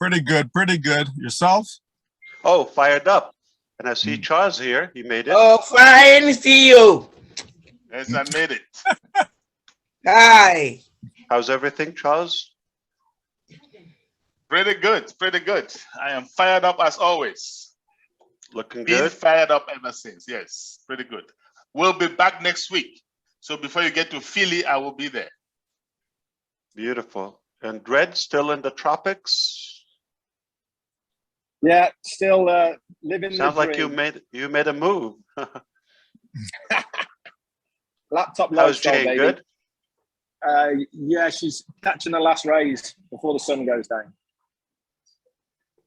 Pretty good, pretty good. Yourself? Oh, fired up. And I see Charles here. He made it. Oh, fine to see you. Yes, I made it. Hi. How's everything, Charles? Pretty good, pretty good. I am fired up as always. Looking Been good. fired up ever since. Yes, pretty good. We'll be back next week. So before you get to Philly, I will be there. Beautiful. And Red still in the tropics? Yeah, still living Sounds the like dream. you made a move. Laptop How's lifestyle, Jane? baby. Good? Yeah, she's catching the last rays before the sun goes down.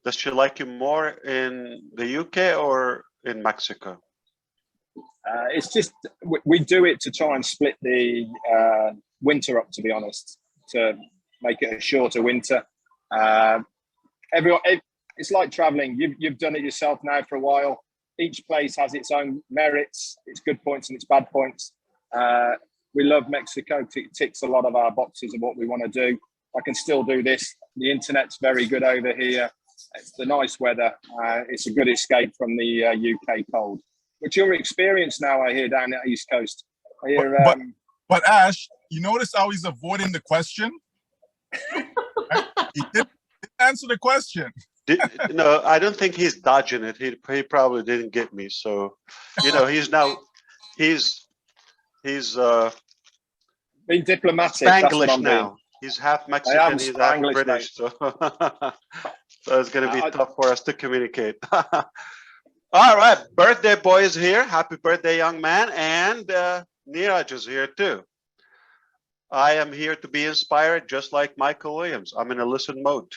Does she like you more in the UK or in Mexico? It's just we do it to try and split the winter up, to be honest, to make it a shorter winter. It's like traveling. You've done it yourself now for a while. Each place has its own merits, its good points and its bad points. We love Mexico. It ticks a lot of our boxes of what we want to do. I can still do this. The internet's very good over here. It's the nice weather. It's a good escape from the UK cold, which you're experienced now, I hear, down the East Coast. I hear, but Ash, you notice how he's avoiding the question? He didn't answer the question. No, I don't think he's dodging it. He probably didn't get me. So, he's being diplomatic. Spanglish now. He's half Mexican, he's half British. So, so it's going to be tough for us to communicate. All right, birthday boy is here. Happy birthday, young man. And Neeraj is here too. I am here to be inspired just like Michael Williams. I'm in a listen mode.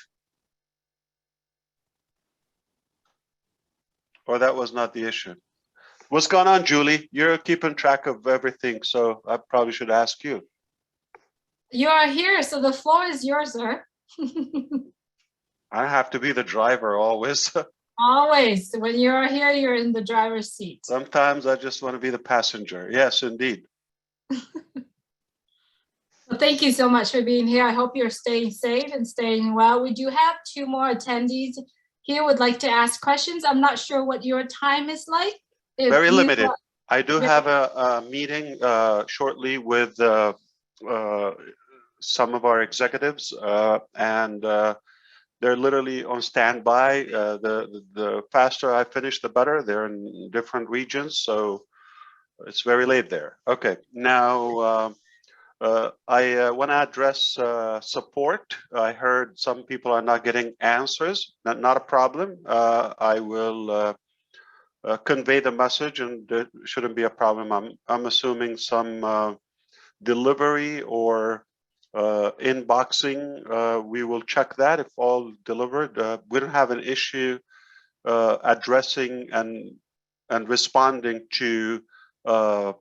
Or that was not the issue. What's going on, Julie? You're keeping track of everything, so I probably should ask you. You are here, so the floor is yours, sir. I have to be the driver always. Always. When you are here, you're in the driver's seat. Sometimes I just want to be the passenger. Yes, indeed. Well, thank you so much for being here. I hope you're staying safe and staying well. We do have 2 more attendees here would like to ask questions. I'm not sure what your time is like. Very limited. I do have a meeting shortly with some of our executives, and they're literally on standby. The faster I finish, the better. They're in different regions, so it's very late there. Okay, now I want to address support. I heard some people are not getting answers. Not a problem. I will convey the message, and it shouldn't be a problem. I'm assuming some delivery or inboxing. We will check that if all delivered. We don't have an issue addressing and responding to the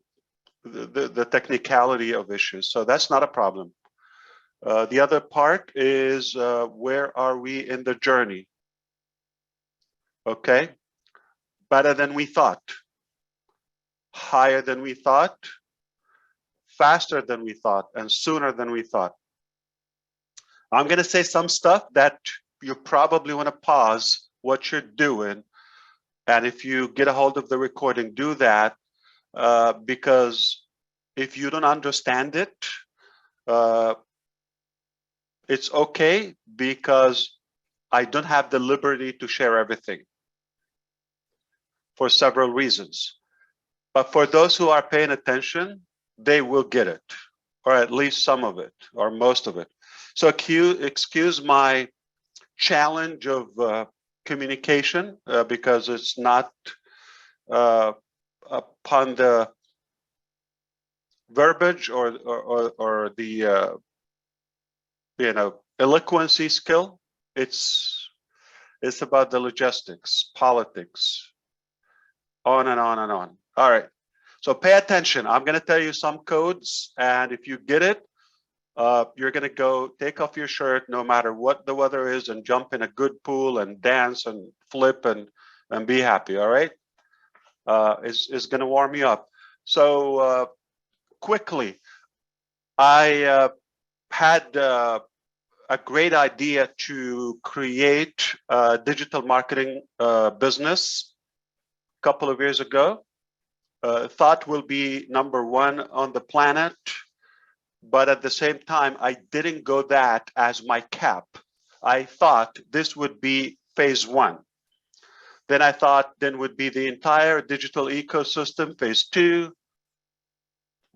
technicality of issues. So that's not a problem. The other part is where are we in the journey? Okay, better than we thought, higher than we thought, faster than we thought, and sooner than we thought. I'm going to say some stuff that you probably want to pause what you're doing. And if you get a hold of the recording, do that. Because if you don't understand it, it's okay, because I don't have the liberty to share everything for several reasons. But for those who are paying attention, they will get it, or at least some of it, or most of it. So excuse my challenge of communication, because it's not upon the verbiage or the eloquency skill. It's about the logistics, politics, on and on and on. All right, so pay attention. I'm going to tell you some codes, and if you get it, you're going to go take off your shirt no matter what the weather is and jump in a good pool and dance and flip and be happy. All right. Is going to warm you up. So quickly, I had a great idea to create a digital marketing business a couple of years ago. Thought will be #1 on the planet, but at the same time, I didn't go that as my cap. I thought this would be phase 1. Then I thought then would be the entire digital ecosystem, phase 2,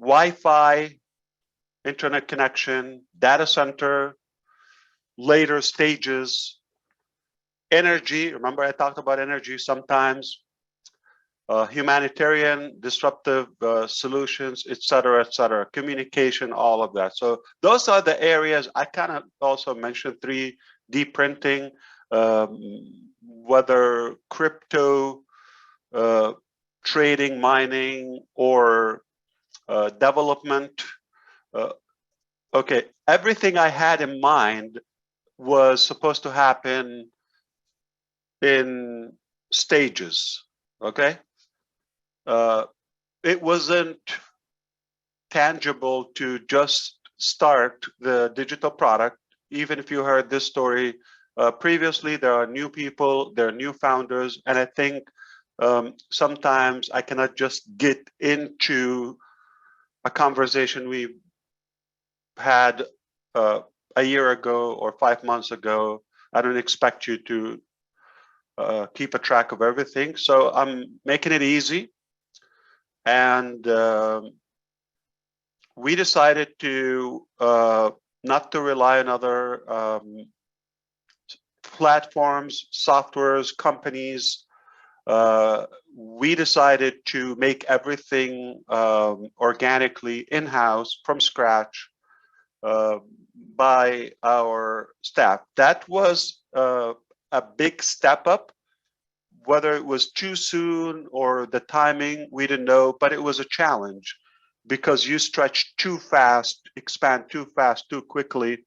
Wi-Fi, internet connection, data center, later stages, energy. Remember I talked about energy sometimes, humanitarian, disruptive solutions, et cetera, communication, all of that. So those are the areas. I kind of also mentioned 3D printing, whether crypto, trading, mining, or development. Okay, everything I had in mind was supposed to happen in stages, okay? It wasn't tangible to just start the digital product. Even if you heard this story previously, there are new people, there are new founders, and I think sometimes I cannot just get into a conversation we had a year ago or 5 months ago. I don't expect you to keep a track of everything. So I'm making it easy. And we decided to not to rely on other platforms, softwares, companies. We decided to make everything organically in-house from scratch by our staff. That was a big step up. Whether it was too soon or the timing, we didn't know, but it was a challenge because you stretch too fast, expand too fast, too quickly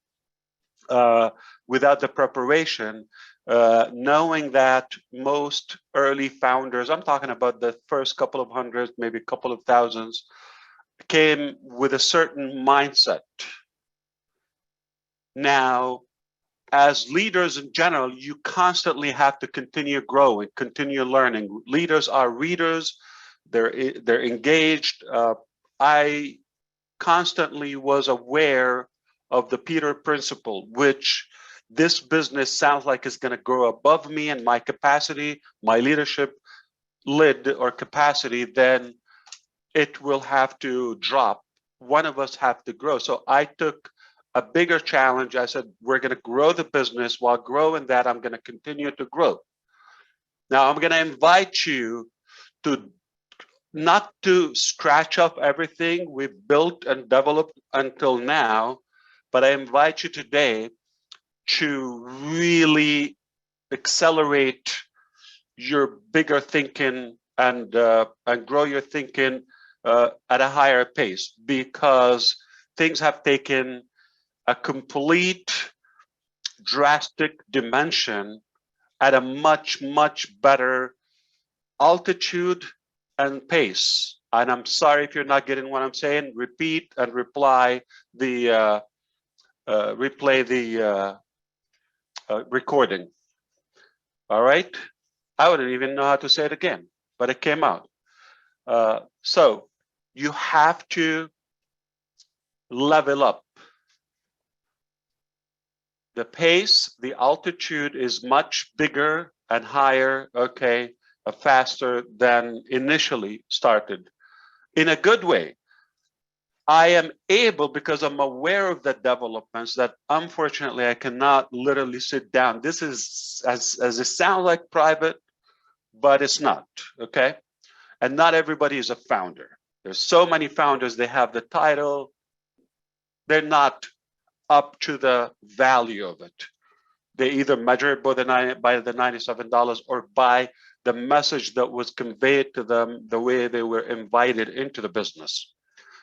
without the preparation, knowing that most early founders, I'm talking about the first couple of hundreds, maybe a couple of thousands, came with a certain mindset. Now, as leaders in general, you constantly have to continue growing, continue learning. Leaders are readers, they're engaged. I constantly was aware of the Peter principle, which this business sounds like is going to grow above me and my capacity, my leadership lid or capacity, then it will have to drop. One of us have to grow. So I took a bigger challenge. I said, we're going to grow the business. While growing that, I'm going to continue to grow. Now, I'm going to invite you to not to scratch off everything we've built and developed until now, but I invite you today to really accelerate your bigger thinking and grow your thinking at a higher pace, because things have taken a complete drastic dimension at a much, much better altitude and pace. And I'm sorry if you're not getting what I'm saying. Repeat and replay the recording. All right. I wouldn't even know how to say it again, but it came out. So you have to level up. The pace, the altitude is much bigger and higher, okay, faster than initially started. In a good way. I am able, because I'm aware of the developments, that unfortunately I cannot literally sit down. This is, as it sounds like private, but it's not, okay? And not everybody is a founder. There's so many founders, they have the title, they're not up to the value of it. They either measure it by the $97 or by the message that was conveyed to them, the way they were invited into the business.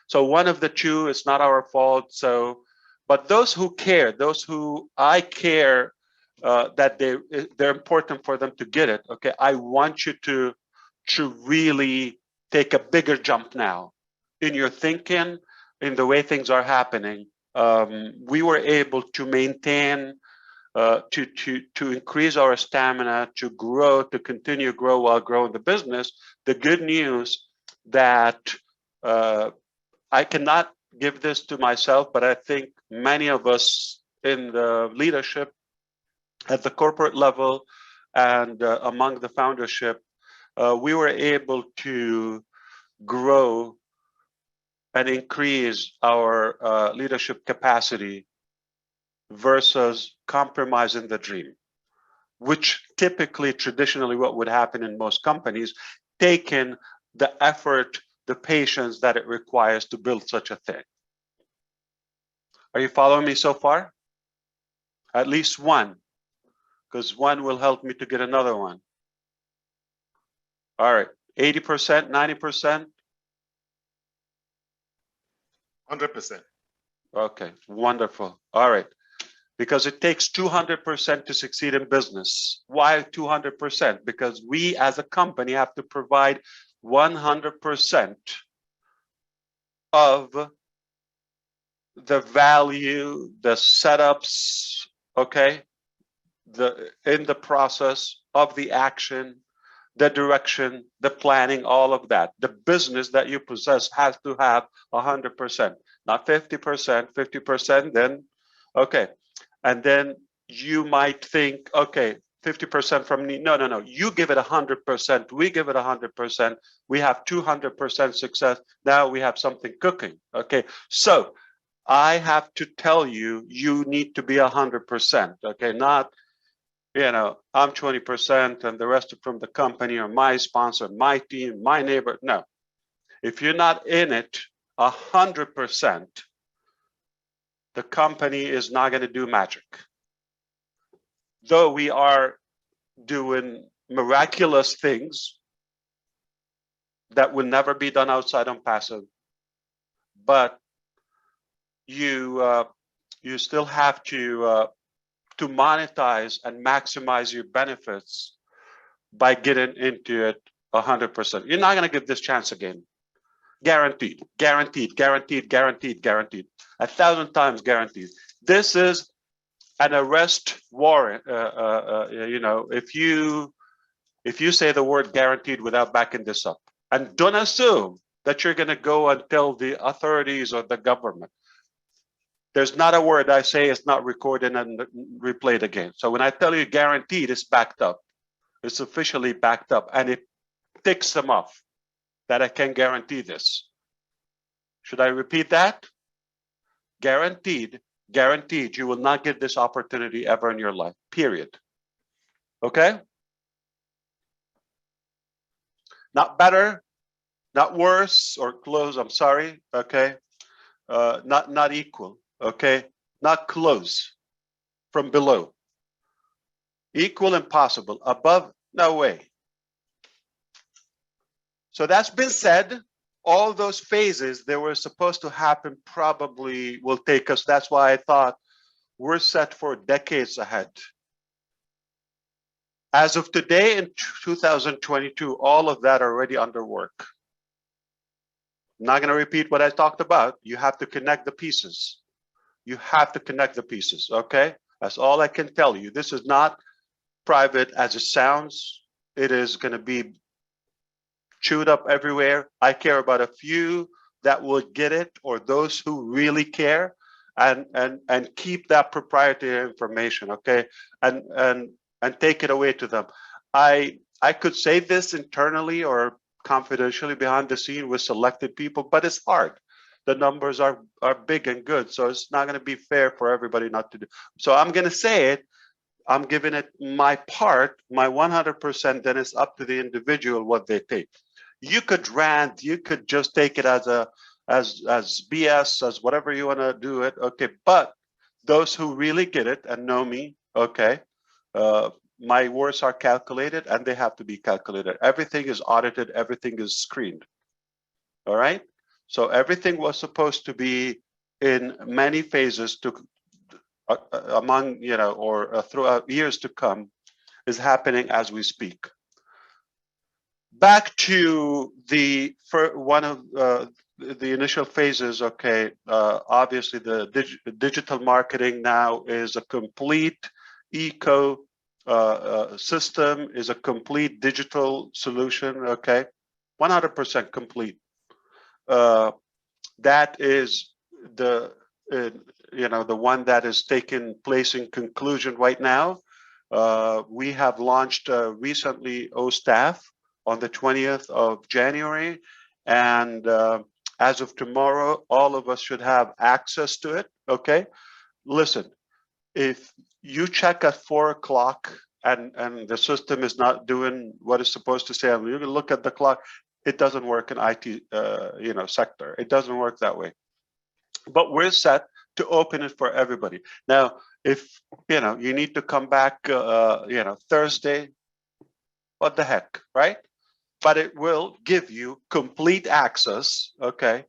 So one of the two, it's not our fault. So, but those who care, those who I care that they're important for them to get it. Okay, I want you to really take a bigger jump now in your thinking, in the way things are happening, we were able to maintain, to increase our stamina, to grow, to continue to grow while growing the business. The good news that I cannot give this to myself, but I think many of us in the leadership at the corporate level and among the foundership, we were able to grow and increase our leadership capacity versus compromising the dream, which typically, traditionally, what would happen in most companies, taking the effort, the patience that it requires to build such a thing. Are you following me so far? At least one, because one will help me to get another one. All right, 80%, 90%? 100%. Okay, wonderful. All right, because it takes 200% to succeed in business. Why 200%? Because we as a company have to provide 100% of the value, the setups, okay, in the process of the action, the direction, the planning, all of that. The business that you possess has to have 100%, not 50%, 50%, then, okay. And then you might think, okay, 50% from me. No, no, no. You give it 100%. We give it 100%. We have 200% success. Now we have something cooking. Okay. So I have to tell you, you need to be 100%. Okay. Not, you know, I'm 20% and the rest are from the company or my sponsor, my team, my neighbor. No. If you're not in it 100%, the company is not going to do magic. Though we are doing miraculous things that will never be done outside OnPassive, but you still have to monetize and maximize your benefits by getting into it 100%. You're not going to get this chance again. Guaranteed, guaranteed, guaranteed, guaranteed, guaranteed. 1,000 times guaranteed. This is an arrest warrant. You know, if you say the word guaranteed without backing this up, and don't assume that you're going to go and tell the authorities or the government. There's not a word I say it's not recorded and replayed again. So when I tell you guaranteed, it's backed up. It's officially backed up, and it ticks them off that I can guarantee this. Should I repeat that? Guaranteed, guaranteed, you will not get this opportunity ever in your life, period. Okay? Not better, not worse or close, I'm sorry, okay? Not equal, okay? Not close, from below. Equal, impossible. Above, no way. So that's been said. All those phases that were supposed to happen probably will take us. That's why I thought we're set for decades ahead. As of today in 2022, all of that are already under work. I'm not going to repeat what I talked about. You have to connect the pieces. You have to connect the pieces, okay? That's all I can tell you. This is not private as it sounds. It is going to be chewed up everywhere. I care about a few that will get it, or those who really care, and keep that proprietary information, okay? And take it away to them. I could say this internally or confidentially behind the scene with selected people, but it's hard. The numbers are big and good, so it's not going to be fair for everybody not to do. So I'm going to say it. I'm giving it my part, my 100%. Then it's up to the individual what they take. You could rant, you could just take it as BS, as whatever you want to do it, okay? But those who really get it and know me, okay, my words are calculated and they have to be calculated. Everything is audited, everything is screened, all right? So everything was supposed to be in many phases to among, you know, or throughout years to come is happening as we speak. Back to the one of the initial phases, okay, obviously the digital marketing now is a complete eco system, is a complete digital solution, okay, 100% complete. That is the the one that is taking place in conclusion right now. We have launched recently OStaff on the 20th of January, and as of tomorrow, all of us should have access to it. Okay, listen, if you check at 4 o'clock and the system is not doing what it's supposed to say, and you look at the clock, it doesn't work in IT sector. It doesn't work that way. But we're set to open it for everybody. Now, if you need to come back Thursday, what the heck, right? But it will give you complete access, okay?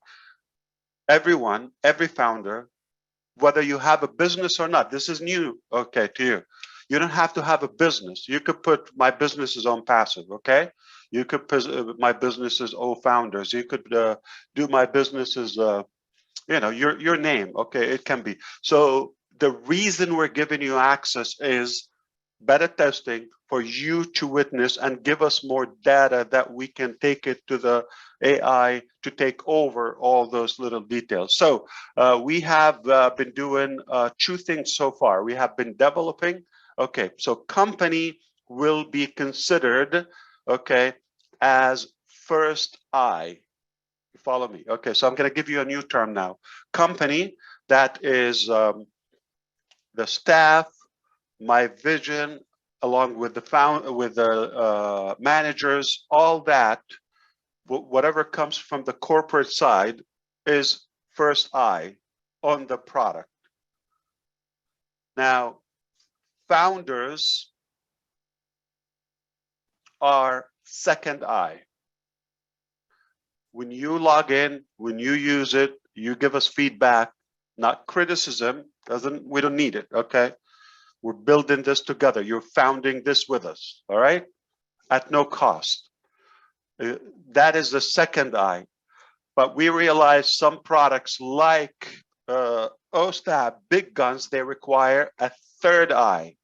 Everyone, every founder, whether you have a business or not, this is new, okay, to you. You don't have to have a business. You could put my business is OnPassive, okay? You could put my business is OFounders. You could do my business is your name, okay? It can be. So the reason we're giving you access is beta testing for you to witness and give us more data that we can take it to the AI to take over all those little details. So we have been doing 2 things so far. We have been developing, okay, so company will be considered, okay, as first eye. Follow me. Okay, so I'm going to give you a new term now. Company, that is the staff, my vision, along with the managers, all that, whatever comes from the corporate side is first eye on the product. Now, founders are second eye. When you log in, when you use it, you give us feedback, not criticism. We don't need it, okay? We're building this together. You're founding this with us, all right? At no cost. That is the second eye. But we realize some products like OStaff, big guns, they require a third eye.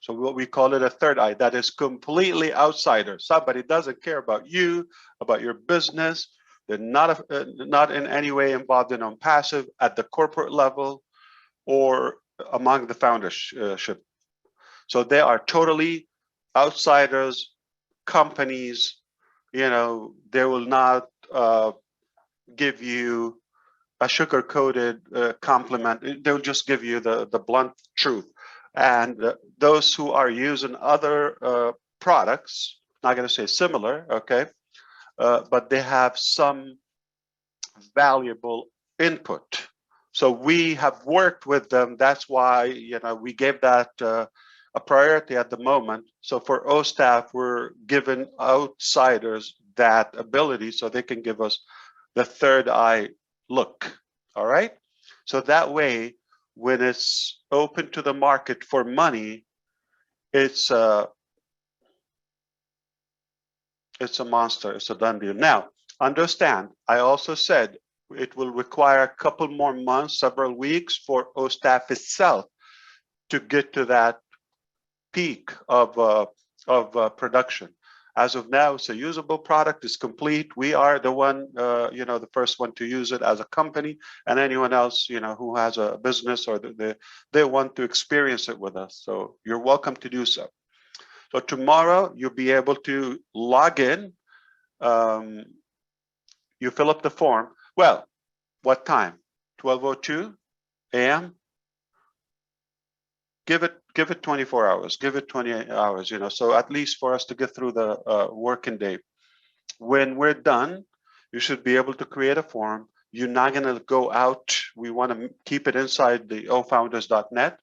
So what we call it a third eye, that is completely outsider. Somebody doesn't care about you, about your business. They're not in any way involved in OnPassive at the corporate level or among the foundership. So they are totally outsiders, companies, they will not give you a sugar-coated compliment. They'll just give you the blunt truth. And those who are using other products, not going to say similar, okay, but they have some valuable input. So we have worked with them. That's why we gave that a priority at the moment. So for OStaff, we're giving outsiders that ability so they can give us the third eye look. All right. So that way, when it's open to the market for money, it's a monster. It's a done deal. Now, understand, I also said it will require a couple more months, several weeks for OStaff itself to get to that peak of production. As of now, it's a usable product. It's complete. We are the one, the first one to use it as a company, and anyone else, who has a business or they want to experience it with us. So you're welcome to do so. So tomorrow you'll be able to log in. You fill up the form. Well, what time? 12:02 a.m. Give it 24 hours. Give it 28 hours. So at least for us to get through the working day. When we're done, you should be able to create a form. You're not going to go out. We want to keep it inside the ofounders.net.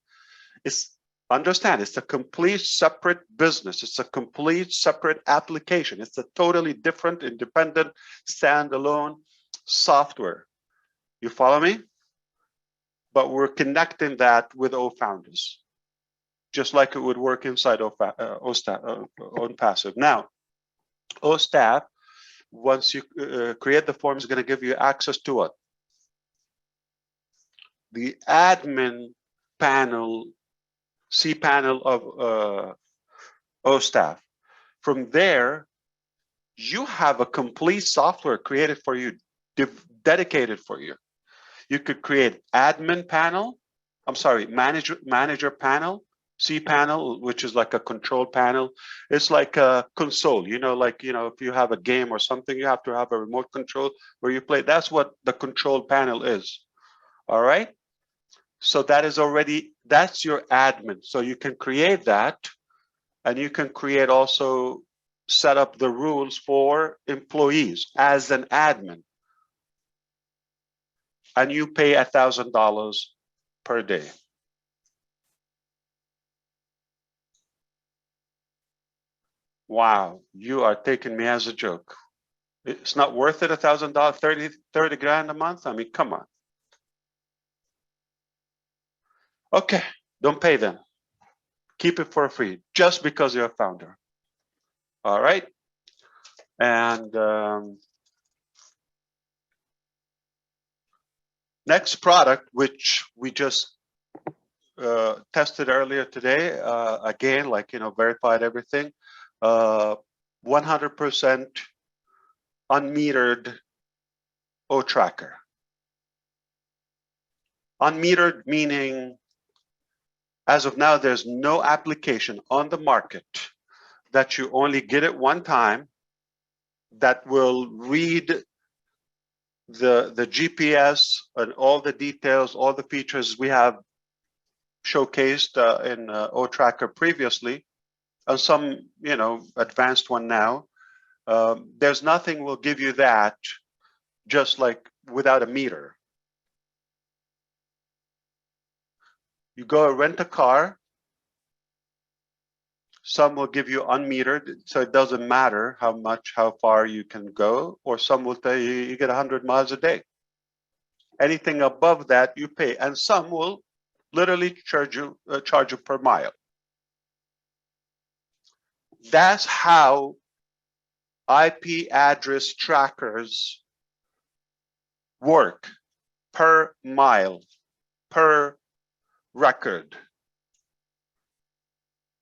Understand, it's a complete separate business. It's a complete separate application. It's a totally different, independent, standalone software. You follow me? But we're connecting that with OFounders, just like it would work inside OStaff, OnPassive. Now, OStaff once you create the form, is going to give you access to what? The admin panel, cPanel of OStaff. From there, you have a complete software created for you, dedicated for you. You could create admin panel, manager panel, cPanel, which is like a control panel. It's like a console, like, if you have a game or something, you have to have a remote control where you play. That's what the control panel is. All right. So that's your admin. So you can create that, and you can create also set up the rules for employees as an admin. And you pay $1,000 per day. Wow, you are taking me as a joke. It's not worth it, $1,000, 30 grand a month? I mean, come on. Okay, don't pay them. Keep it for free, just because you're a founder. All right. And next product, which we just tested earlier today, again, verified everything, 100% unmetered O-Tracker. Unmetered meaning, as of now, there's no application on the market that you only get it one time that will read the GPS and all the details, all the features we have showcased in O-Tracker previously, and some, advanced one now. There's nothing will give you that just like without a meter. You go rent a car, some will give you unmetered, so it doesn't matter how far you can go, or some will tell you you get 100 miles a day. Anything above that you pay, and some will literally charge you per mile. That's how IP address trackers work, per mile, per record.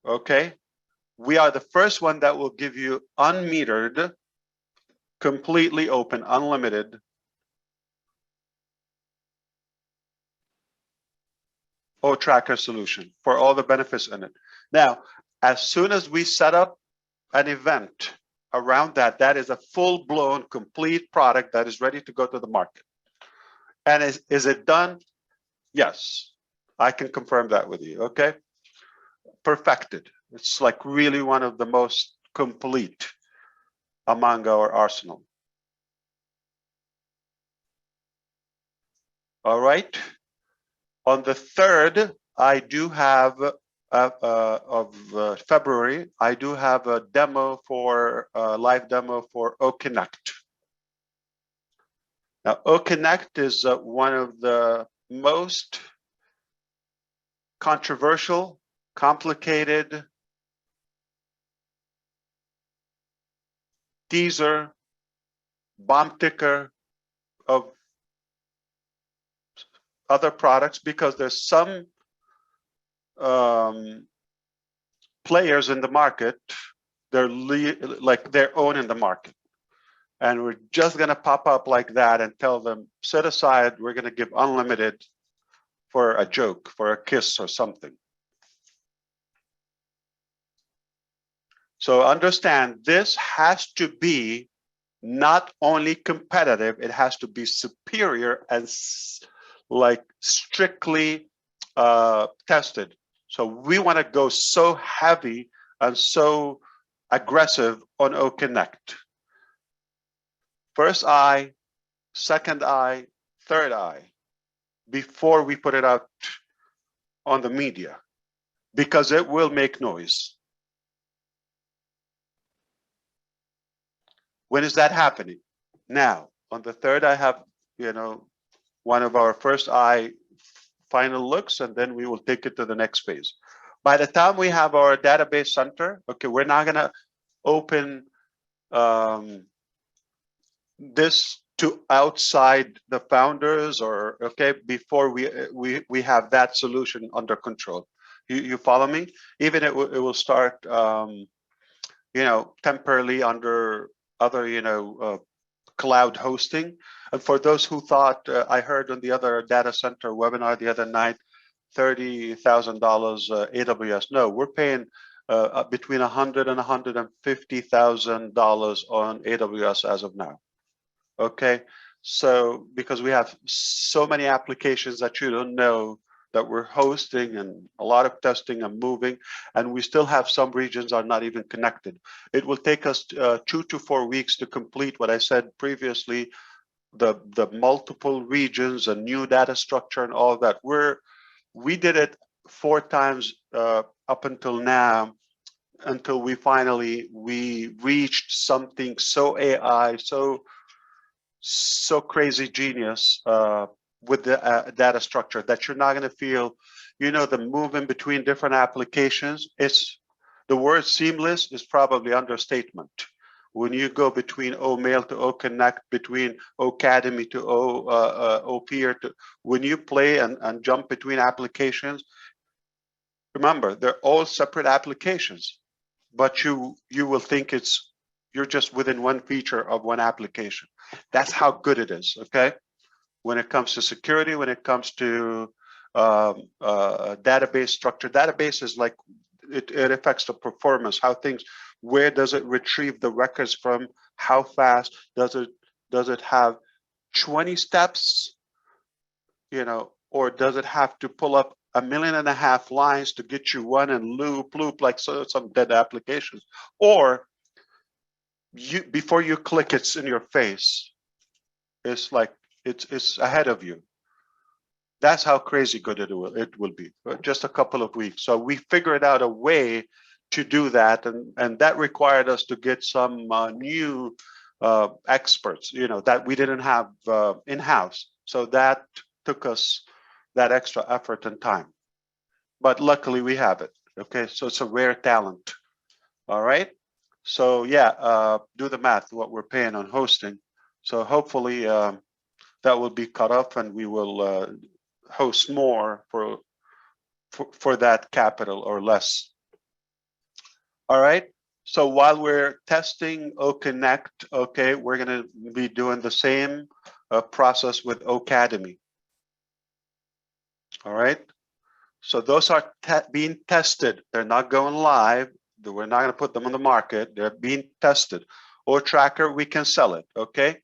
Okay, we are the first one that will give you unmetered, completely open, unlimited O-Tracker solution for all the benefits in it. Now, as soon as we set up an event around that, that is a full-blown, complete product that is ready to go to the market. And is it done? Yes, I can confirm that with you, okay? Perfected. It's like really one of the most complete among our arsenal. All right. On the 3rd, I do have of February, I do have a demo for live demo for OConnect. Now, OConnect is one of the most controversial, complicated, teaser, bomb ticker of other products, because there's some players in the market, they're like their own in the market. And we're just going to pop up like that and tell them, set aside, we're going to give unlimited for a joke, for a kiss or something. So understand, this has to be not only competitive, it has to be superior and like strictly tested. So we want to go so heavy and so aggressive on OConnect. First eye, second eye, third eye, before we put it out on the media, because it will make noise. When is that happening? Now, on the 3rd, I have, one of our first eye final looks, and then we will take it to the next phase. By the time we have our database center, okay, we're not gonna open this to outside the founders, or okay, before we have that solution under control. You follow me? Even it will start, you know, temporarily under other, you know, cloud hosting. And for those who thought, I heard on the other data center webinar the other night, $30,000 AWS. No, we're paying between $100,000 and $150,000 on AWS as of now. Okay, so because we have so many applications that you don't know that we're hosting, and a lot of testing and moving, and we still have some regions are not even connected. It will take us 2 to 4 weeks to complete what I said previously, the multiple regions, a new data structure and all that. We did it 4 times up until now, until we finally reached something so AI, so crazy genius with the data structure that you're not going to feel, you know, the movement between different applications. It's the word seamless is probably understatement. When you go between OMail to OConnect, between Ocademy to OPeer, to when you play and jump between applications, remember they're all separate applications, but you will think you're just within one feature of one application. That's how good it is, okay? When it comes to security, when it comes to database structure, database is like, it affects the performance, how things, where does it retrieve the records from, how fast, does it have 20 steps, you know, or does it have to pull up 1.5 million lines to get you one and loop like some dead applications, or you before you click it's in your face. It's like it's ahead of you. That's how crazy good it will be. Just a couple of weeks. So we figured out a way to do that, and that required us to get some new experts, you know, that we didn't have in-house. So that took us that extra effort and time. But luckily we have it. Okay, so it's a rare talent. All right. So yeah, do the math, what we're paying on hosting. So hopefully that will be cut off, and we will host more for that capital or less. All right. So while we're testing OConnect, okay, we're going to be doing the same process with Ocademy. All right. So those are being tested. They're not going live. We're not going to put them on the market. They're being tested. OTracker, we can sell it. Okay.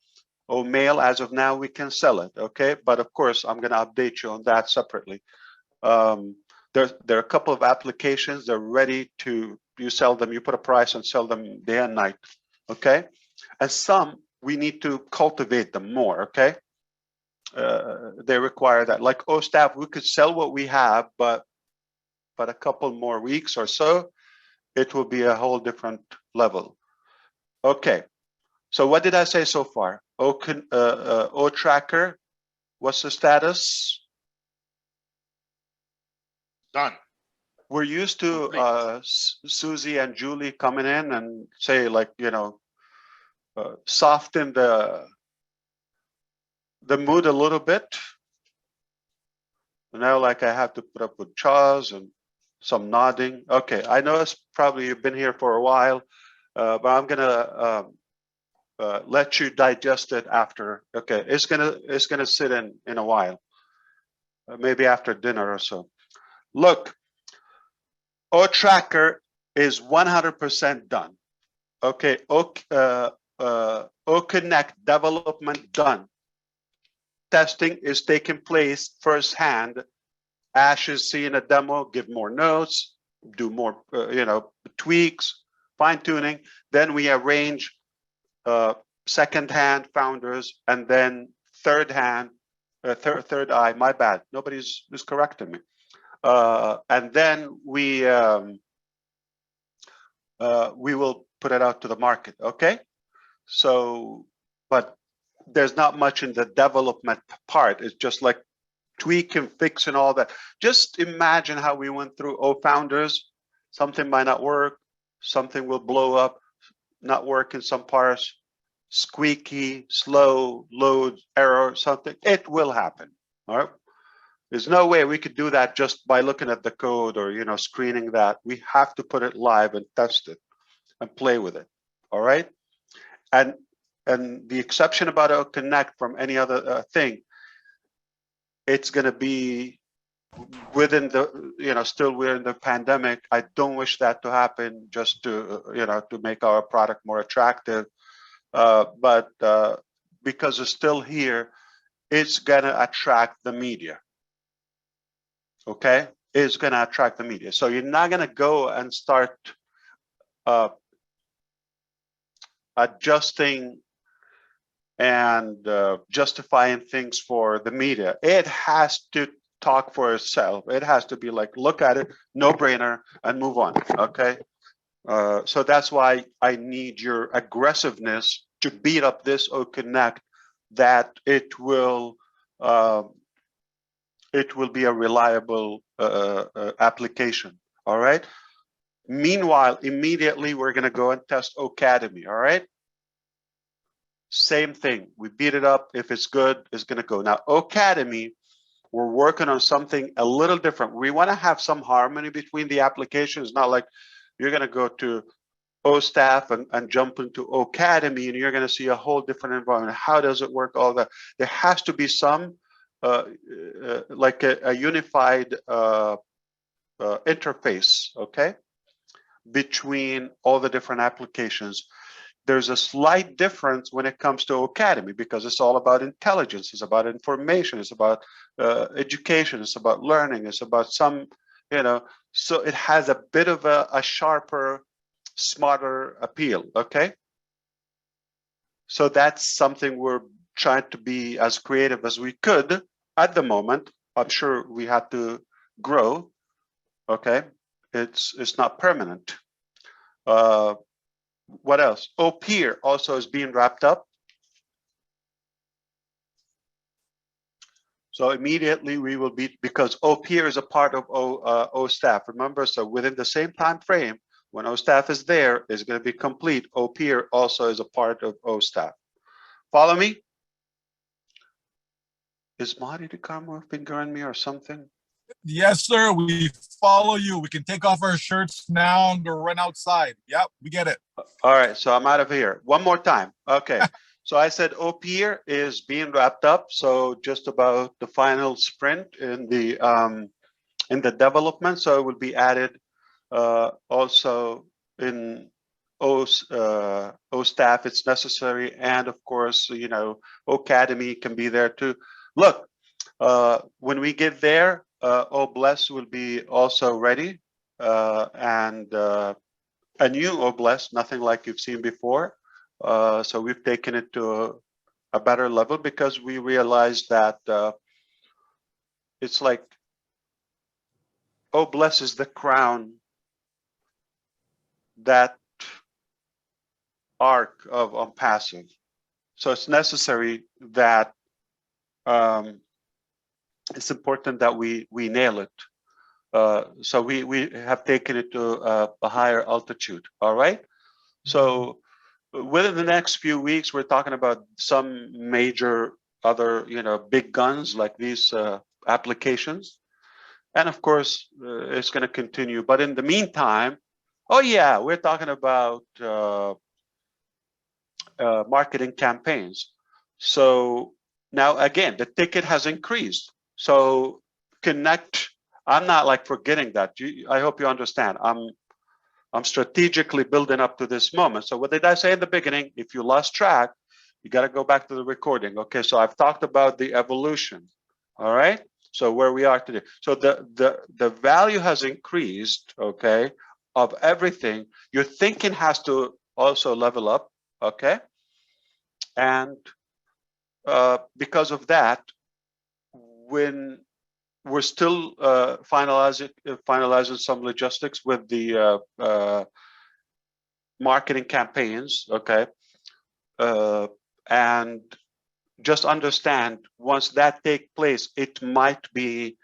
OMail, as of now, we can sell it. Okay. But of course, I'm going to update you on that separately. There are a couple of applications. They're ready to, you sell them, you put a price and sell them day and night. Okay. And some we need to cultivate them more. Okay. They require that, like OStaff, we could sell what we have, but a couple more weeks or so, it will be a whole different level. Okay, so what did I say so far? OTracker, what's the status? Done. We're used to Susie and Julie coming in and say, like, you know, soften the mood a little bit. Now, like, I have to put up with Charles and some nodding. Okay, I know it's probably you've been here for a while, but I'm gonna let you digest it after. Okay, it's gonna sit in a while, maybe after dinner or so. Look, OTracker is 100% done. Okay, OConnect development done. Testing is taking place firsthand. Ash is seeing a demo, give more notes, do more, you know, tweaks, fine tuning. Then we arrange second-hand founders, and then third-hand, third eye. My bad. Nobody's correcting me. And then we will put it out to the market. Okay. So, but there's not much in the development part. It's just like tweak and fix and all that. Just imagine how we went through founders. Something might not work. Something will blow up, not work in some parts. squeaky, slow, load, error, something, it will happen. All right. There's no way we could do that just by looking at the code or, you know, screening that. We have to put it live and test it and play with it. All right. And the exception about a connect from any other thing, it's going to be within the, you know, still we're in the pandemic. I don't wish that to happen just to, you know, to make our product more attractive. But because it's still here, it's going to attract the media. Okay, it's going to attract the media. So you're not going to go and start adjusting and justifying things for the media. It has to talk for itself. It has to be like, look at it, no brainer, and move on. Okay. So that's why I need your aggressiveness to beat up this OConnect, that it will be a reliable application. All right. Meanwhile, immediately we're going to go and test Ocademy. All right. Same thing. We beat it up. If it's good, it's going to go. Now, Ocademy, we're working on something a little different. We want to have some harmony between the applications. Not like you're going to go to OStaff and jump into Ocademy and you're going to see a whole different environment. How does it work? All that. There has to be some like a unified interface, okay, between all the different applications. There's a slight difference when it comes to Ocademy because it's all about intelligence, it's about information, it's about education, it's about learning, it's about some, you know, so it has a bit of a sharper, smarter appeal, okay? So that's something we're trying to be as creative as we could at the moment. I'm sure we have to grow, okay? It's not permanent. What else? OPeer also is being wrapped up. So immediately we will be, because OPeer is a part of OStaff. Remember, so within the same time frame, when OStaff is there, is going to be complete. OPeer also is a part of OStaff. Follow me? Is Marty the camera fingering me or something? Yes, sir. We follow you. We can take off our shirts now and go run outside. Yep, we get it. All right, so I'm out of here. One more time. Okay. So I said OPeer is being wrapped up. So just about the final sprint in the development. So it will be added also in OStaff. It's necessary, and of course, you know, Ocademy can be there too. Look, when we get there, OBless will be also ready, and a new OBless, nothing like you've seen before. So we've taken it to a better level because we realized that it's like OBless is the crown, that arc of OnPassive. So it's necessary that it's important that we nail it. So we have taken it to a higher altitude. All right. So within the next few weeks, we're talking about some major other, you know, big guns like these applications. And of course, it's going to continue. But in the meantime, oh yeah, we're talking about marketing campaigns. So now again, the ticket has increased. So connect. I'm not like forgetting that. I hope you understand. I'm strategically building up to this moment. So what did I say in the beginning? If you lost track, you got to go back to the recording. Okay, so I've talked about the evolution. All right. So where we are today. So the value has increased. Okay, of everything. Your thinking has to also level up. Okay, and because of that, when we're still finalizing some logistics with the marketing campaigns, okay? And just understand, once that takes place, it might be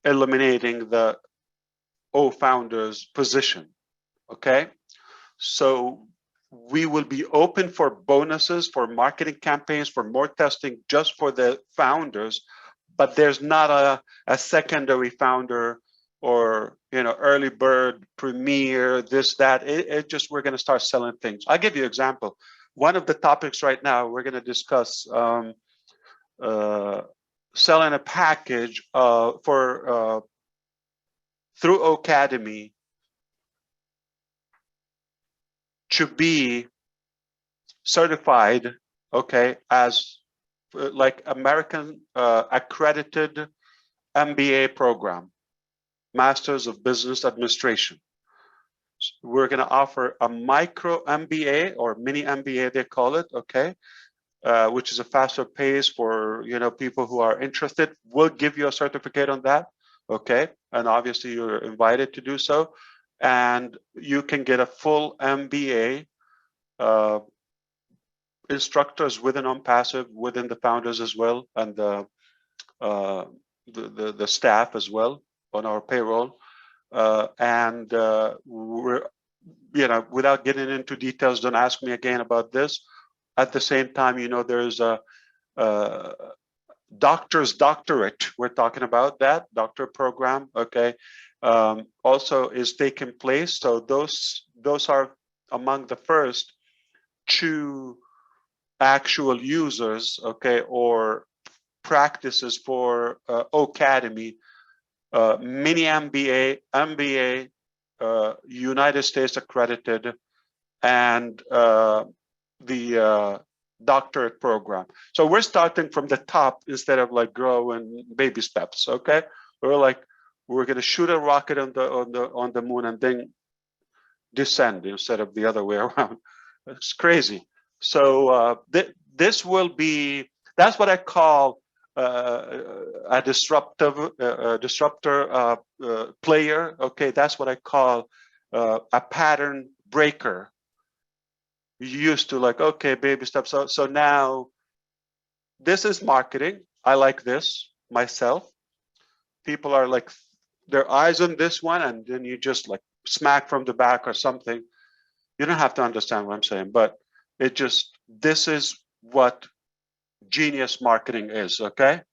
eliminating the O founder's position, okay? So we will be open for bonuses, for marketing campaigns, for more testing just for the founders, but there's not a secondary founder or early bird premiere, this, that. It just, we're going to start selling things. I'll give you an example. One of the topics right now, we're going to discuss selling a package for through Academy to be certified, okay, as like American accredited MBA program, Masters of Business Administration. We're going to offer a micro MBA or mini MBA, they call it, okay, which is a faster pace for people who are interested. We'll give you a certificate on that, okay, and obviously you're invited to do so, and you can get a full MBA. Instructors within OnPassive, within the founders as well, and the staff as well on our payroll, and we're without getting into details, don't ask me again about this. At the same time, there's a doctor's doctorate. We're talking about that doctor program, okay, also is taking place. So those are among the first 2 actual users, okay, or practices for Academy, mini MBA, MBA, United States accredited, and the doctorate program. So we're starting from the top instead of like growing baby steps, okay? We're going to shoot a rocket on the moon and then descend instead of the other way around. It's crazy. So this will be, that's what I call a disruptor player. Okay, that's what I call a pattern breaker. You used to like, okay, baby steps. So now this is marketing. I like this myself. People are like, their eyes on this one, and then you just like smack from the back or something. You don't have to understand what I'm saying, but it just, this is what genius marketing is, okay?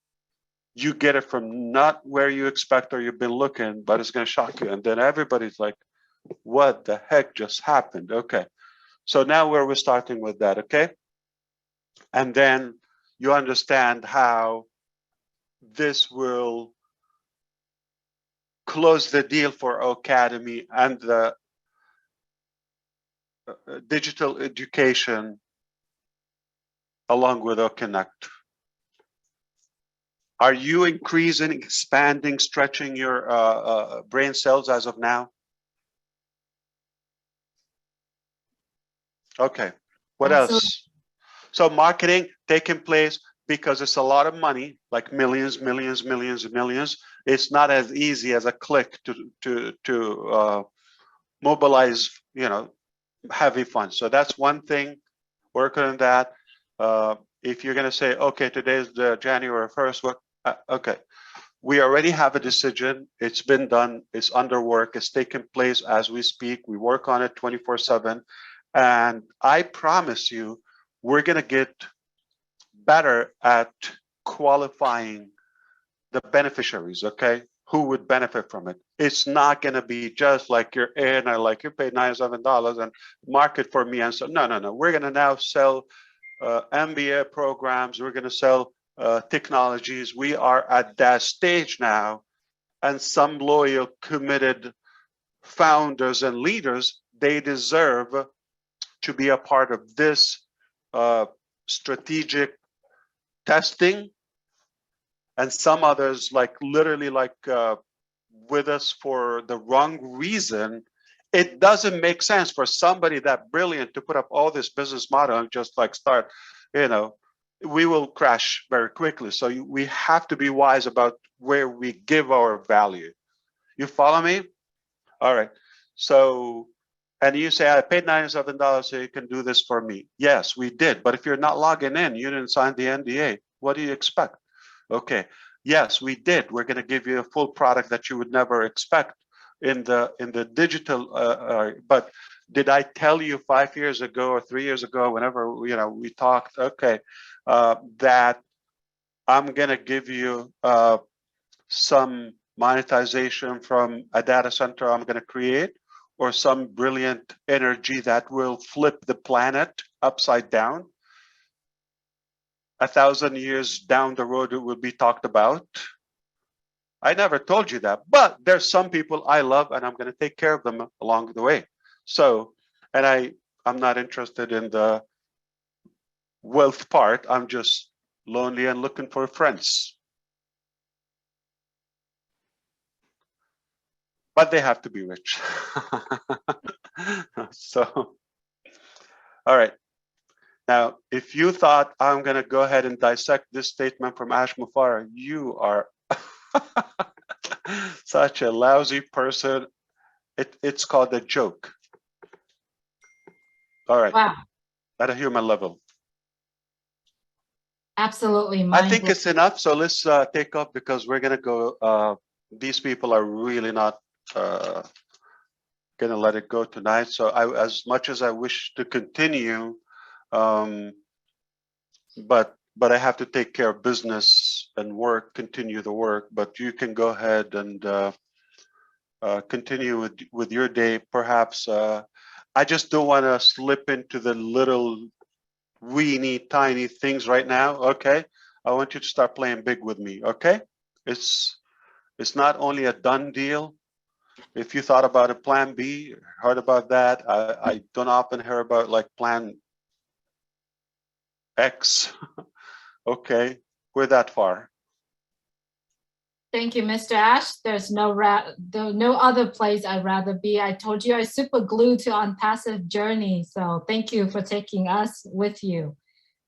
You get it from not where you expect or you've been looking, but it's going to shock you. And then everybody's like, what the heck just happened? Okay. So now we're starting with that, okay? And then you understand how this will close the deal for Academy and the digital education along with Connect. Are you increasing, expanding, stretching your brain cells as of now? Okay, what else? So marketing taking place because it's a lot of money, like millions. It's not as easy as a click to mobilize, heavy funds. So that's one thing, working on that. If you're going to say, okay, today's the January 1st, okay, we already have a decision. It's been done. It's under work. It's taking place as we speak. We work on it 24/7. And I promise you, we're going to get better at qualifying the beneficiaries, okay? Who would benefit from it? It's not going to be just like you're in or like you paid $97 and market for me. And so, no. We're going to now sell MBA programs. We're going to sell technologies. We are at that stage now. And some loyal, committed founders and leaders, they deserve to be a part of this strategic testing. And some others, like literally like with us for the wrong reason. It doesn't make sense for somebody that brilliant to put up all this business model and just like start, we will crash very quickly. So we have to be wise about where we give our value. You follow me? All right. So, and you say, I paid $97 so you can do this for me. Yes, we did. But if you're not logging in, you didn't sign the NDA. What do you expect? Okay. Yes, we did. We're going to give you a full product that you would never expect. in the digital. But did I tell you 5 years ago or 3 years ago, whenever we talked, okay, that I'm gonna give you some monetization from a data center I'm gonna create, or some brilliant energy that will flip the planet upside down? 1,000 years down the road, it will be talked about. I never told you that, but there's some people I love and I'm going to take care of them along the way. So, and I'm not interested in the wealth part. I'm just lonely and looking for friends. But they have to be rich. So, all right. Now, if you thought I'm going to go ahead and dissect this statement from Ash Mufareh, you are such a lousy person. It's called a joke. All right. Wow. At a human level. Absolutely. I think it's enough. So let's take off, because we're going to go. These people are really not going to let it go tonight. So as much as I wish to continue, but I have to take care of business and work, continue the work. But you can go ahead and continue with your day. Perhaps I just don't want to slip into the little weeny tiny things right now. Okay, I want you to start playing big with me. Okay, it's not only a done deal. If you thought about a plan B, heard about that, I don't often hear about like plan X. Okay, we're that far. Thank you, Mr. Ash. There's no other place I'd rather be. I told you I super glued to OnPassive journey. So thank you for taking us with you.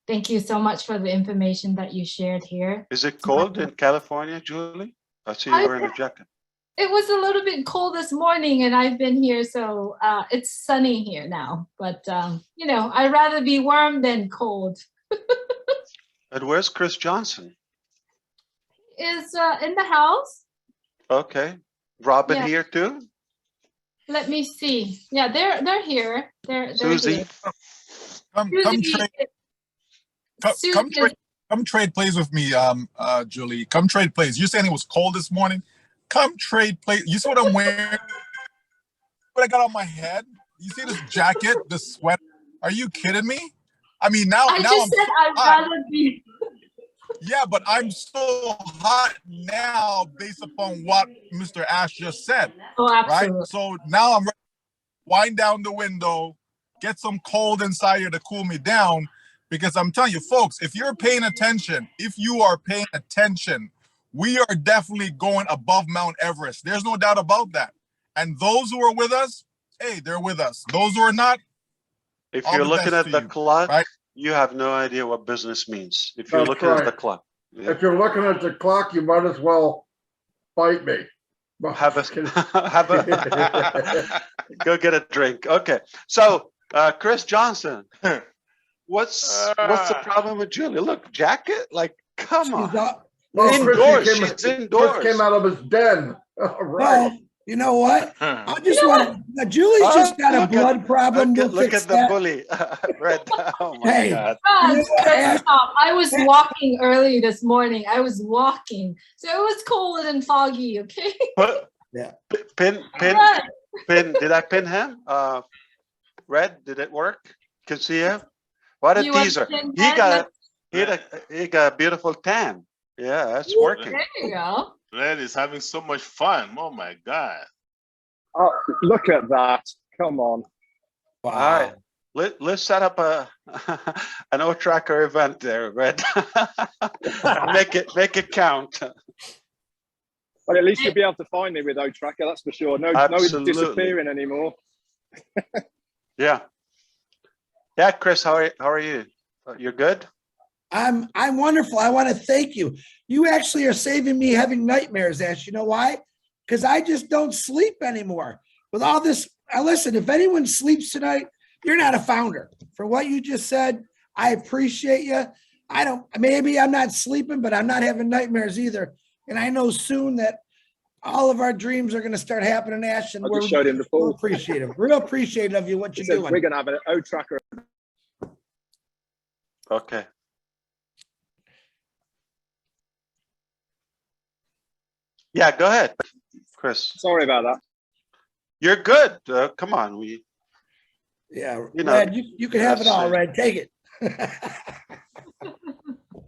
Thank you so much for the information that you shared here. Is it cold in California, Julie? I see you wearing a jacket. It was a little bit cold this morning, and I've been here, so it's sunny here now. But I'd rather be warm than cold. And where's Chris Johnson? Is in the house. Okay. Robin here too? Let me see. Yeah, they're here. They're Susie. here. Come trade plays with me, Julie. Come trade plays. You're saying it was cold this morning? Come trade plays. You see what I'm wearing? What I got on my head? You see this jacket, this sweater? Are you kidding me? I mean, now I I'm just said I'd rather be. Yeah, but I'm so hot now based upon what Mr. Ash just said. Oh, absolutely. Right? So now I'm ready to wind down the window, get some cold inside here to cool me down. Because I'm telling you, folks, if you're paying attention, we are definitely going above Mount Everest. There's no doubt about that. And those who are with us, hey, they're with us. Those who are not, if you're looking at the clock, right? You have no idea what business means. If you're looking at the clock. Yeah. If you're looking at the clock, you might as well fight me. Have a go get a drink. Okay. So Chris Johnson, what's the problem with Julie? Look, jacket, like come on. Indoors. She's indoors. Chris came out of his den. All right. Well, you know what? I just want Julie's just got a blood problem. Look at the bully. Red. Oh my God. I was walking early this morning. I was walking. So it was cold and foggy, okay? Yeah. Pin. Did I pin him? Red, did it work? Can see him? What a teaser. He got a beautiful tan. Yeah, that's working. There you go. Red is having so much fun. Oh my God. Oh, look at that. Come on. Wow. All right. Let's set up an O-Tracker event there, Red. make it count. Well, at least you'll be able to find me with O-Tracker, that's for sure. No disappearing anymore. Yeah. Yeah, Chris, how are you? You're good? I'm wonderful. I want to thank you. You actually are saving me having nightmares, Ash. You know why? Because I just don't sleep anymore. With all this, listen, if anyone sleeps tonight, you're not a founder. For what you just said, I appreciate you. Maybe I'm not sleeping, but I'm not having nightmares either. And I know soon that all of our dreams are going to start happening, Ash, and I we're just showed him the real pool. appreciative, real appreciative of you, what He you're said, doing. we're going to have an O tracker. Okay. Yeah, go ahead, Chris. Sorry about that. You're good. Come on, Yeah, you know, Red, you can have it all, yes. Red. Take it.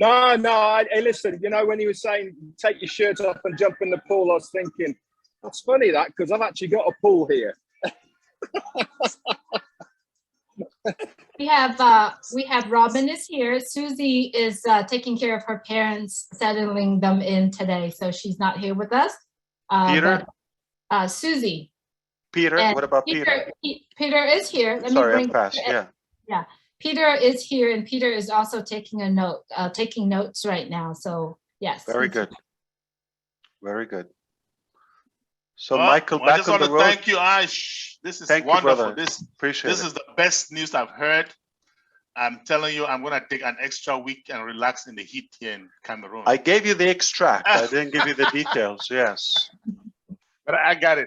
No. Hey, listen, you know, when he was saying take your shirt off and jump in the pool, I was thinking, that's funny that, because I've actually got a pool here. We have Robin is here. Susie is taking care of her parents, settling them in today, so she's not here with us. Peter? But Susie. Peter, And what about Peter? Peter is here. Let Sorry, me bring I'm fast. Yeah. Yeah, Peter is here, and Peter is also taking a note, taking notes right now. So yes. Very he's good. here. Very good. So Well, Michael, I back just on want the to road. thank you, Ash. This is Thank you, wonderful. brother. Appreciate This it. is the best news I've heard. I'm telling you, I'm going to take an extra week and relax in the heat here in Cameroon. I gave you the extract. I didn't give you the details. Yes. But I got it.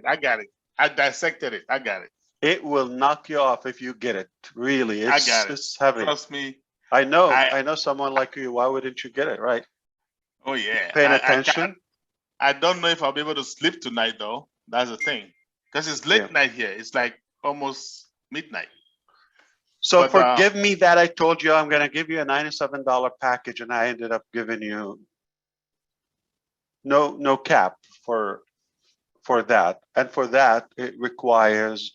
I dissected it. I got it. It will knock you off if you get it. Really. I got it. It's heavy. Trust me. I know someone like you. Why wouldn't you get it? Right. Oh, yeah. Paying attention. I don't know if I'll be able to sleep tonight, though. That's the thing. Because it's late night here. It's like almost midnight. So But, forgive me that I told you I'm going to give you a $97 package, and I ended up giving you no cap for that. And for that, it requires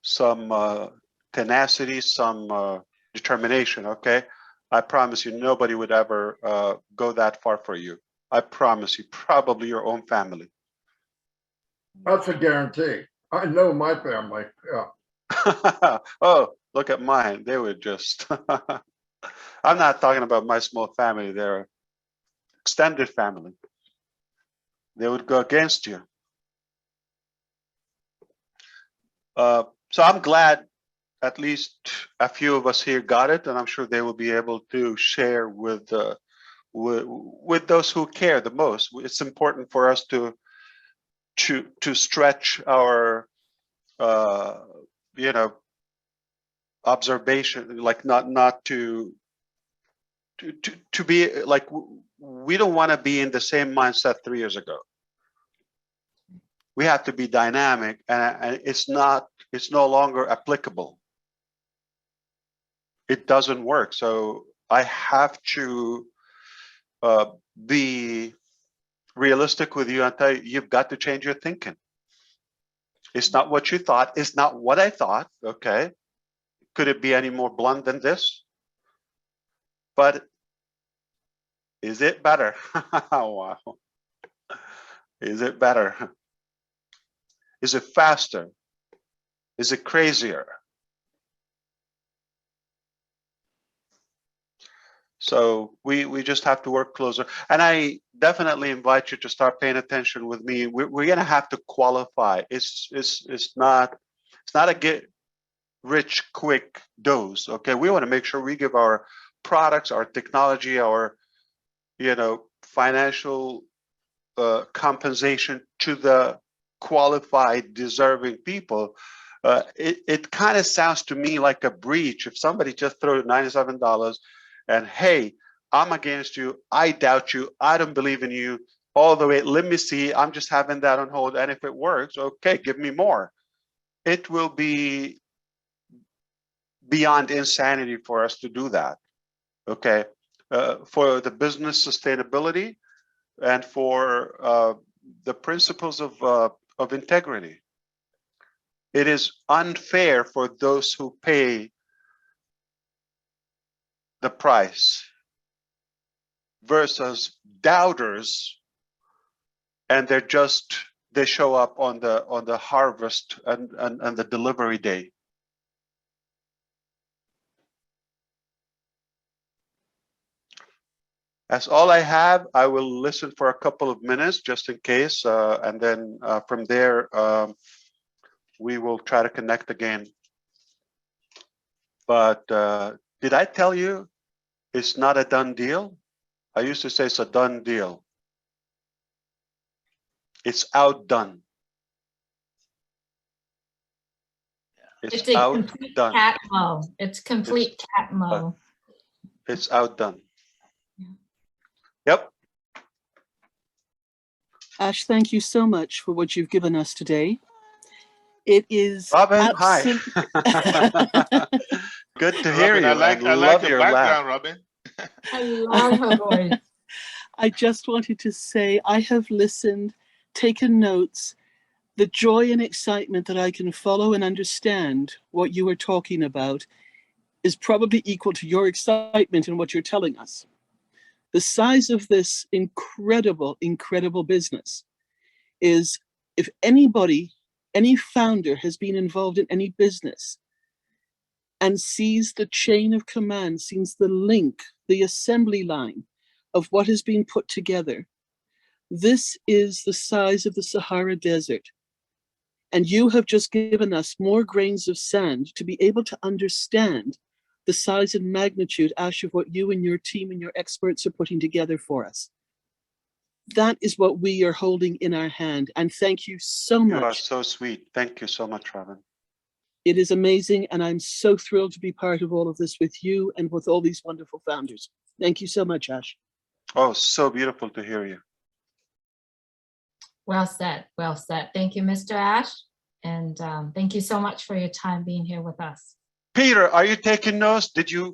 some tenacity, some determination. Okay, I promise you, nobody would ever go that far for you. I promise you, probably your own family. That's a guarantee. I know my family. Yeah. Oh, look at mine. They would just. I'm not talking about my small family. They're extended family. They would go against you. So I'm glad at least a few of us here got it, and I'm sure they will be able to share with those who care the most. It's important for us to stretch our observation, like not to be like, we don't want to be in the same mindset 3 years ago. We have to be dynamic, and it's no longer applicable. It doesn't work. So I have to be realistic with you and tell you, you've got to change your thinking. It's not what you thought. It's not what I thought. Okay. Could it be any more blunt than this? But is it better? Wow. Is it better? Is it faster? Is it crazier? So we just have to work closer. And I definitely invite you to start paying attention with me. We're going to have to qualify. It's not a get rich quick dose. Okay, we want to make sure we give our products, our technology, our financial compensation to the qualified, deserving people. It kind of sounds to me like a breach if somebody just throws $97 and, hey, I'm against you, I doubt you, I don't believe in you, all the way, let me see, I'm just having that on hold, and if it works, okay, give me more. It will be beyond insanity for us to do that. Okay, for the business sustainability and for the principles of integrity. It is unfair for those who pay the price versus doubters, and they show up on the harvest and the delivery day. That's all I have. I will listen for a couple of minutes just in case, and then from there we will try to connect again. But did I tell you it's not a done deal? I used to say it's a done deal. It's outdone. It's a complete outdone. cat mo. It's complete cat mo. It's outdone. Yep. Ash, thank you so much for what you've given us today. It is Robin, hi. Good to hear Robin, you. I like love your laugh. background, Robin. I love her voice. I just wanted to say I have listened, taken notes. The joy and excitement that I can follow and understand what you are talking about is probably equal to your excitement in what you're telling us. The size of this incredible, incredible business is, if anybody, any founder has been involved in any business and sees the chain of command, sees the link, the assembly line of what has been put together, this is the size of the Sahara Desert. And you have just given us more grains of sand to be able to understand the size and magnitude, Ash, of what you and your team and your experts are putting together for us. That is what we are holding in our hand. And thank you so much. You are so sweet. Thank you so much, Robin. It is amazing. And I'm so thrilled to be part of all of this with you and with all these wonderful founders. Thank you so much, Ash. Oh, so beautiful to hear you. Well said. Well said. Thank you, Mr. Ash. And thank you so much for your time being here with us. Peter, are you taking notes?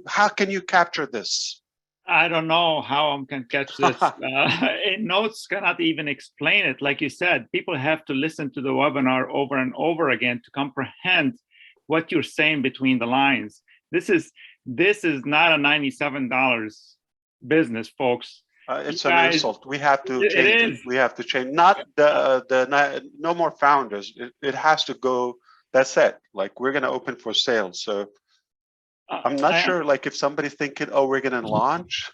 How can you capture this? I don't know how I can catch this. Notes cannot even explain it. Like you said, people have to listen to the webinar over and over again to comprehend what you're saying between the lines. This is not a $97 business, folks. It's an insult. We have to change it. We have to change. Not no more founders. It has to go. That's it. Like, we're going to open for sale. So I'm not sure, like, if somebody's thinking, oh, we're going to launch.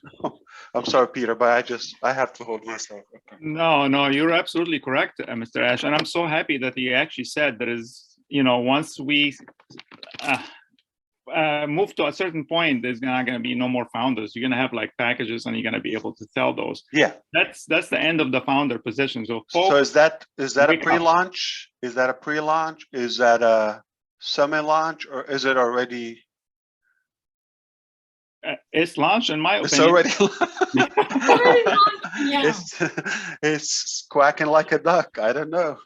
I'm sorry, Peter, but I have to hold myself. Okay. No, you're absolutely correct, Mr. Ash. And I'm so happy that you actually said there is, once we move to a certain point, there's not going to be no more founders. You're going to have like packages and you're going to be able to sell those. Yeah. That's the end of the founder position. So folks, so is that a pre-launch? Is that a pre-launch? Is that a semi-launch, or is it already? It's launched, in my opinion. It's already it's quacking like a duck. I don't know.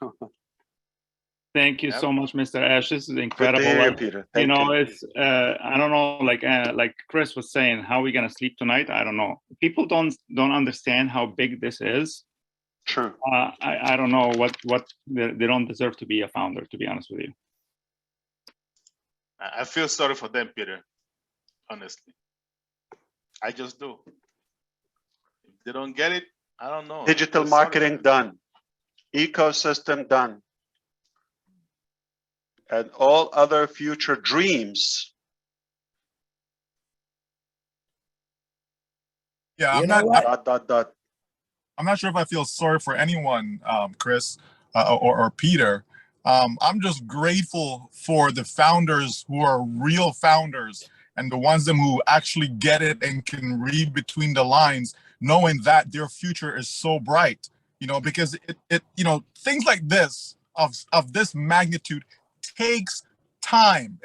Thank you so much, Mr. Ash. This is incredible. Good to hear you, Peter. Thank you. It's I don't know, like Chris was saying, how are we gonna sleep tonight? I don't know. People don't understand how big this is. True. I don't know what they don't deserve to be a founder, to be honest with you. I feel sorry for them, Peter. Honestly, I just do. If they don't get it, I don't know. Digital marketing done, ecosystem done, and all other future dreams. Yeah, I'm not sure if I feel sorry for anyone, Chris or Peter. I'm just grateful for the founders who are real founders, and the ones of them who actually get it and can read between the lines, knowing that their future is so bright. Because it things like this of this magnitude takes time.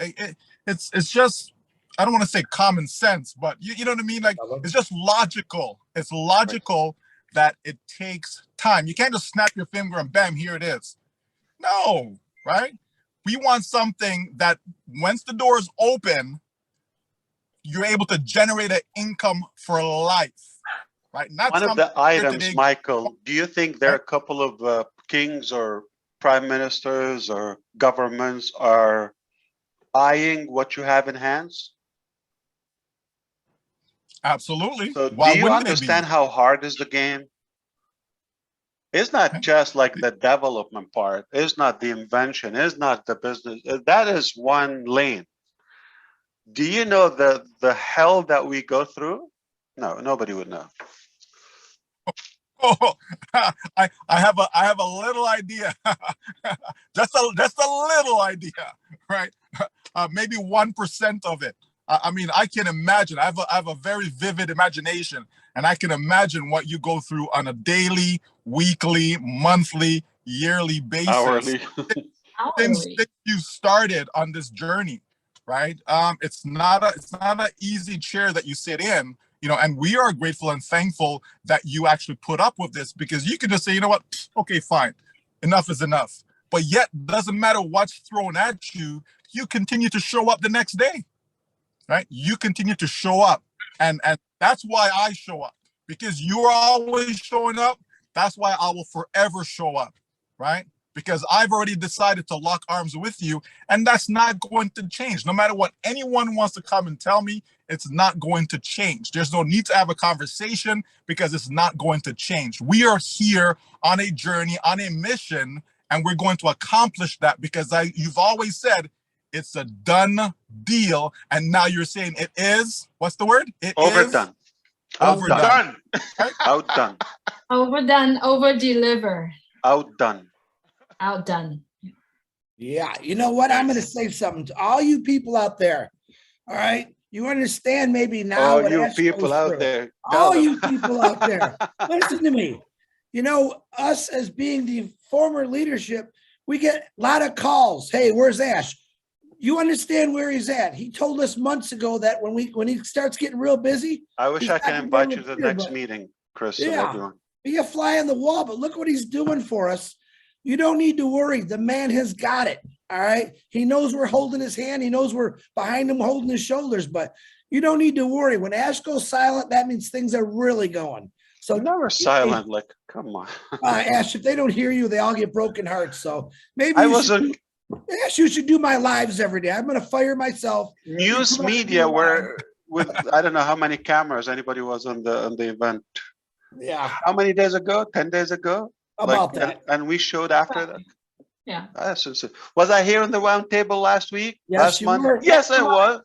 It's just, I don't want to say common sense, but you know what I mean? Like, it's just logical. It's logical that it takes time. You can't just snap your finger and bam, here it is. No, right? We want something that once the doors open, you're able to generate an income for life, right? Not one of the items, Michael, do you think there are a couple of kings or prime ministers or governments are eyeing what you have in hands? Absolutely. So do you understand how hard is the game? It's not just like the development part. It's not the invention. It's not the business. That is one lane. Do you know the hell that we go through? No, nobody would know. Oh, I have a little idea. just a little idea, right? Maybe 1% of it. I mean, I can imagine. I have a very vivid imagination, and I can imagine what you go through on a daily, weekly, monthly, yearly basis Hourly. since you started on this journey, right? It's not an easy chair that you sit in, you know, and we are grateful and thankful that you actually put up with this, because you can just say, you know what, okay, fine, enough is enough. But yet, doesn't matter what's thrown at you, you continue to show up the next day, right? You continue to show up, and that's why I show up, because you are always showing up. That's why I will forever show up, right? Because I've already decided to lock arms with you, and that's not going to change. No matter what anyone wants to come and tell me, it's not going to change. There's no need to have a conversation, because it's not going to change. We are here on a journey, on a mission, and we're going to accomplish that, because you've always said it's a done deal, and now you're saying it is, what's the word? It Overdone. is overdone. Done. Outdone. Overdone, over deliver, Outdone. outdone. Yeah, you know what? I'm going to say something to all you people out there. All right, you understand maybe now All what you Ash people goes out through. there. All tell you them. people out there, listen to me. You know, us as being the former leadership, we get a lot of calls. Hey, where's Ash? You understand where he's at. He told us months ago that when he starts getting real busy, I wish he's I not can gonna invite be you able to the to hear, next but- meeting, Chris, and Yeah. everyone. be a fly on the wall, but look what he's doing for us. You don't need to worry. The man has got it. All right. He knows we're holding his hand. He knows we're behind him holding his shoulders, but you don't need to worry. When Ash goes silent, that means things are really going. So Never silent, like, come on. Ash, if they don't hear you, they all get broken hearts. So maybe I you wasn't should Ash, you should do my lives every day. I'm going to fire myself. news come on, media do a where with I don't know how many cameras anybody was on the event. Yeah. How many days ago? 10 days ago? About Like, that. and we showed after that. Yeah. Was I here on the round table last week? Yes, last you month? were. Yes, I was.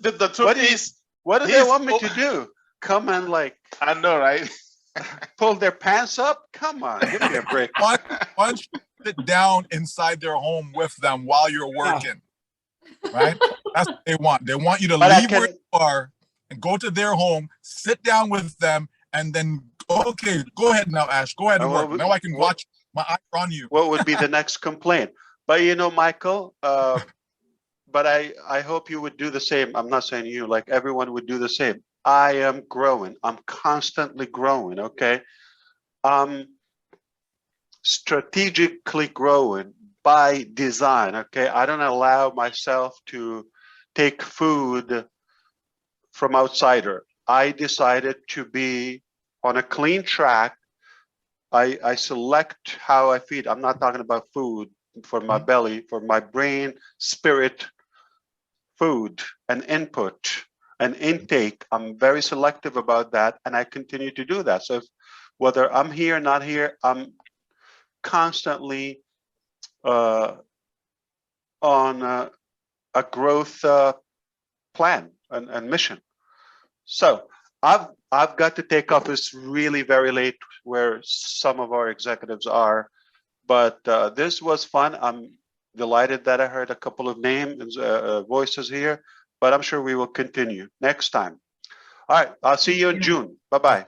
The truth is, What do they want me to do? Come and like, I know, right? pull their pants up? Come on, give me a break. Why don't you sit down inside their home with them while you're working, right? That's what they want. They want you to But I leave where can- you are and go to their home, sit down with them, and then, okay, go ahead now, Ash. Go ahead and work. Now I can watch my eye on you. What would be the next complaint? But you know, Michael, but I hope you would do the same. I'm not saying you, like everyone would do the same. I am growing. I'm constantly growing, okay? I'm strategically growing by design, okay? I don't allow myself to take food from outsider. I decided to be on a clean track. I select how I feed. I'm not talking about food for my belly, for my brain, spirit, food, and input and intake. I'm very selective about that, and I continue to do that. So whether I'm here or not here, I'm constantly on a growth plan and mission. So I've got to take off. It's really very late where some of our executives are, but this was fun. I'm delighted that I heard a couple of names, voices here, but I'm sure we will continue next time. All right, I'll see you in June. Bye-bye.